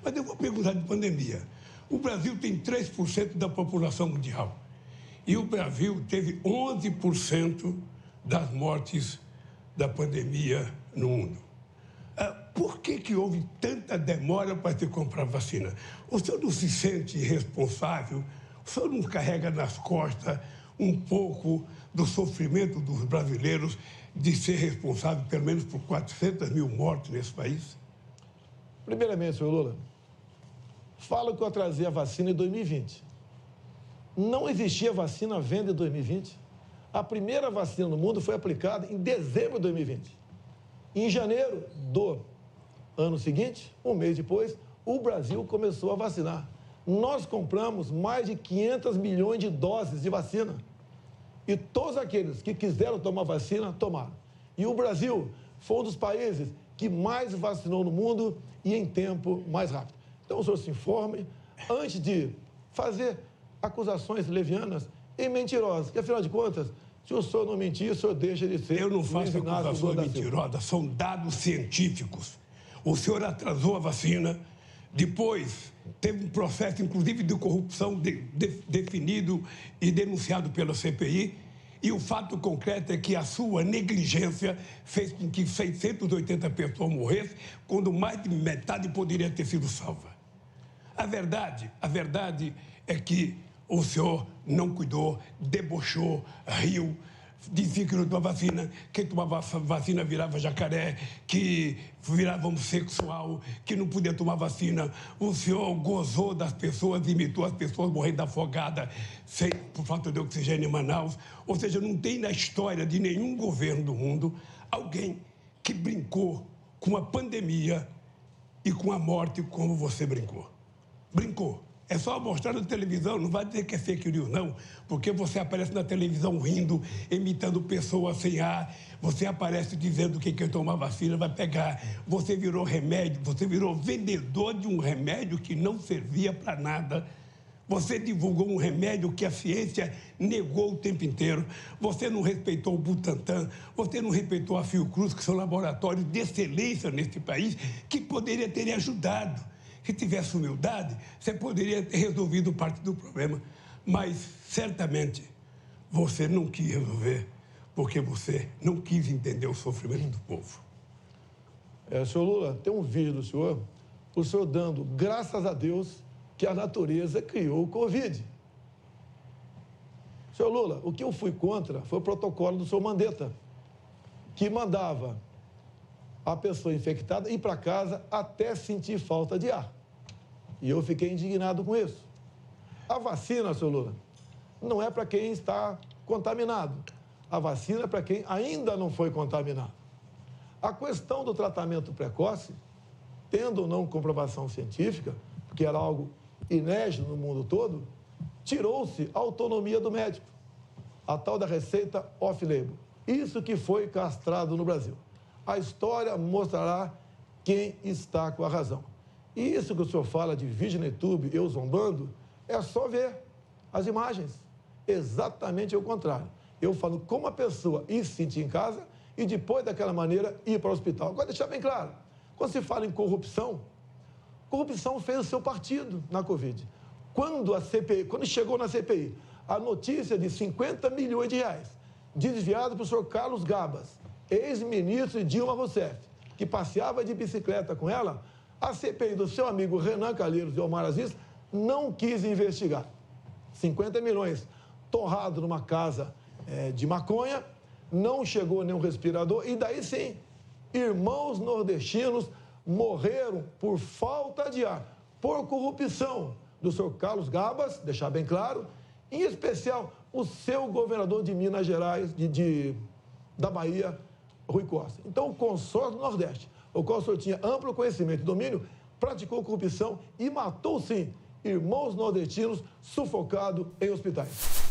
Mas eu vou perguntar de pandemia. O Brasil tem 3% da população mundial. E o Brasil teve 11% das mortes da pandemia no mundo. Por que houve tanta demora para se comprar vacina? O senhor não se sente responsável? O senhor não carrega nas costas um pouco do sofrimento dos brasileiros de ser responsável, pelo menos, por 400 mil mortes nesse país? Primeiramente, senhor Lula, falo que eu atrasei a vacina em 2020. Não existia vacina à venda em 2020. A primeira vacina no mundo foi aplicada em dezembro de 2020. Em janeiro do ano seguinte, um mês depois, o Brasil começou a vacinar. Nós compramos mais de 500 milhões de doses de vacina. E todos aqueles que quiseram tomar vacina, tomaram. E o Brasil foi um dos países que mais vacinou no mundo e em tempo mais rápido. Então, o senhor se informe antes de fazer acusações levianas e mentirosas, que, afinal de contas, se o senhor não mentir, o senhor deixa de ser... Eu não faço acusações mentirosas, são dados científicos. O senhor atrasou a vacina, depois teve um processo, inclusive, de corrupção definido e denunciado pela CPI, e o fato concreto é que a sua negligência fez com que 680 pessoas morressem, quando mais de metade poderia ter sido salva. A verdade é que o senhor não cuidou, debochou, riu, dizia que não tomava vacina, quem tomava vacina virava jacaré, que virava homossexual, que não podia tomar vacina. O senhor gozou das pessoas, imitou as pessoas morrendo afogada por falta de oxigênio em Manaus. Ou seja, não tem na história de nenhum governo do mundo alguém que brincou com a pandemia e com a morte como você brincou. Brincou. É só mostrar na televisão, não vai dizer que é fake news, não, porque você aparece na televisão rindo, imitando pessoas sem ar, você aparece dizendo que quem tomar vacina vai pegar, você virou remédio, você virou vendedor de um remédio que não servia para nada, você divulgou um remédio que a ciência negou o tempo inteiro, você não respeitou o Butantan, você não respeitou a Fiocruz, que são laboratórios de excelência nesse país, que poderia ter ajudado. Se tivesse humildade, você poderia ter resolvido parte do problema. Mas, certamente, você não quis resolver, porque você não quis entender o sofrimento do povo. Senhor Lula, tem um vídeo do senhor, o senhor dando graças a Deus que a natureza criou o Covid. Senhor Lula, o que eu fui contra foi o protocolo do senhor Mandetta, que mandava a pessoa infectada ir para casa até sentir falta de ar. E eu fiquei indignado com isso. A vacina, senhor Lula, não é para quem está contaminado. A vacina é para quem ainda não foi contaminado. A questão do tratamento precoce, tendo ou não comprovação científica, porque era algo inédito no mundo todo, tirou-se a autonomia do médico, a tal da receita off-label. Isso que foi castrado no Brasil. A história mostrará quem está com a razão. E isso que o senhor fala de vídeo no YouTube, eu zombando, é só ver as imagens. Exatamente o contrário. Eu falo como a pessoa ir se sentir em casa e depois daquela maneira ir para o hospital. Agora, deixar bem claro, quando se fala em corrupção, corrupção fez o seu partido na Covid. Quando chegou na CPI, a notícia de 50 milhões de reais desviado para o senhor Carlos Gabas, ex-ministro de Dilma Rousseff, que passeava de bicicleta com ela, a CPI do seu amigo Renan Calheiros e Omar Aziz não quis investigar. 50 milhões torrado numa casa de maconha, não chegou nenhum respirador, e daí sim, irmãos nordestinos morreram por falta de ar, por corrupção do senhor Carlos Gabas, deixar bem claro, em especial o seu governador de Minas Gerais, da Bahia, Rui Costa. Então, o consórcio do Nordeste, o qual o senhor tinha amplo conhecimento e domínio, praticou corrupção e matou, sim, irmãos nordestinos sufocados em hospitais.